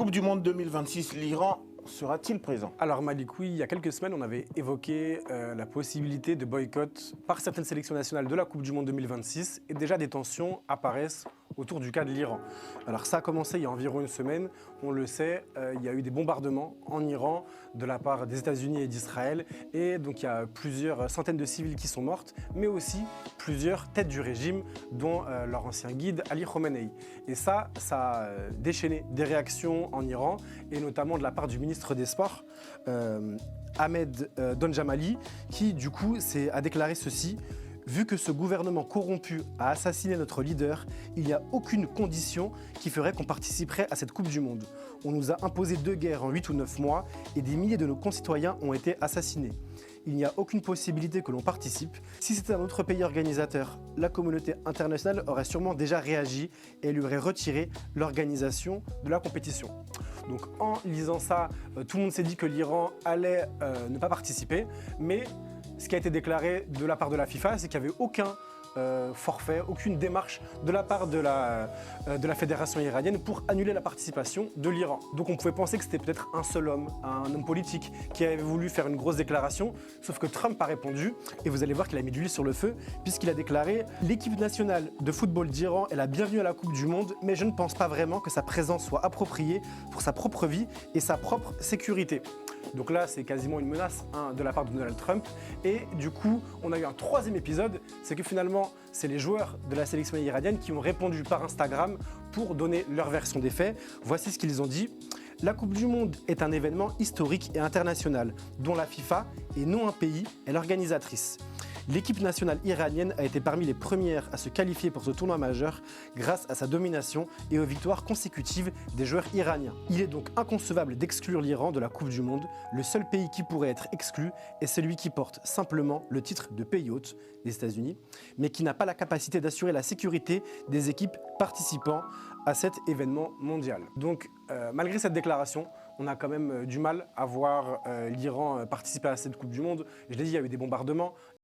Coupe du Monde 2026, l'Iran sera-t-il présent? Alors Malik, oui, il y a quelques semaines, on avait évoqué la possibilité de boycott par certaines sélections nationales de la Coupe du Monde 2026 et déjà des tensions apparaissent autour du cas de l'Iran. Alors ça a commencé il y a environ une semaine, on le sait, il y a eu des bombardements en Iran de la part des États-Unis et d'Israël et donc il y a plusieurs centaines de civils qui sont mortes, mais aussi plusieurs têtes du régime dont leur ancien guide Ali Khamenei. Et ça a déchaîné des réactions en Iran et notamment de la part du ministre des Sports, Ahmed Donjamali, qui du coup a déclaré ceci: vu que ce gouvernement corrompu a assassiné notre leader, il n'y a aucune condition qui ferait qu'on participerait à cette Coupe du Monde. On nous a imposé 2 guerres en 8 ou 9 mois et des milliers de nos concitoyens ont été assassinés. Il n'y a aucune possibilité que l'on participe. Si c'était un autre pays organisateur, la communauté internationale aurait sûrement déjà réagi et lui aurait retiré l'organisation de la compétition. Donc en lisant ça, tout le monde s'est dit que l'Iran allait ne pas participer, mais ce qui a été déclaré de la part de la FIFA, c'est qu'il n'y avait aucun forfait, aucune démarche de la part de la fédération iranienne pour annuler la participation de l'Iran. Donc on pouvait penser que c'était peut-être un seul homme, un homme politique qui avait voulu faire une grosse déclaration, sauf que Trump a répondu et vous allez voir qu'il a mis de l'huile sur le feu puisqu'il a déclaré: l'équipe nationale de football d'Iran est la bienvenue à la Coupe du Monde, mais je ne pense pas vraiment que sa présence soit appropriée pour sa propre vie et sa propre sécurité. Donc là, c'est quasiment une menace de la part de Donald Trump. Et du coup, on a eu un 3e épisode, c'est que finalement, c'est les joueurs de la sélection iranienne qui ont répondu par Instagram pour donner leur version des faits. Voici ce qu'ils ont dit. La Coupe du Monde est un événement historique et international, dont la FIFA, et non un pays, est l'organisatrice. L'équipe nationale iranienne a été parmi les premières à se qualifier pour ce tournoi majeur grâce à sa domination et aux victoires consécutives des joueurs iraniens. Il est donc inconcevable d'exclure l'Iran de la Coupe du Monde. Le seul pays qui pourrait être exclu est celui qui porte simplement le titre de pays hôte, les États-Unis, mais qui n'a pas la capacité d'assurer la sécurité des équipes participant à cet événement mondial. Donc malgré cette déclaration, on a quand même du mal à voir l'Iran participer à cette Coupe du Monde. Je l'ai dit, il y a eu des bombardements.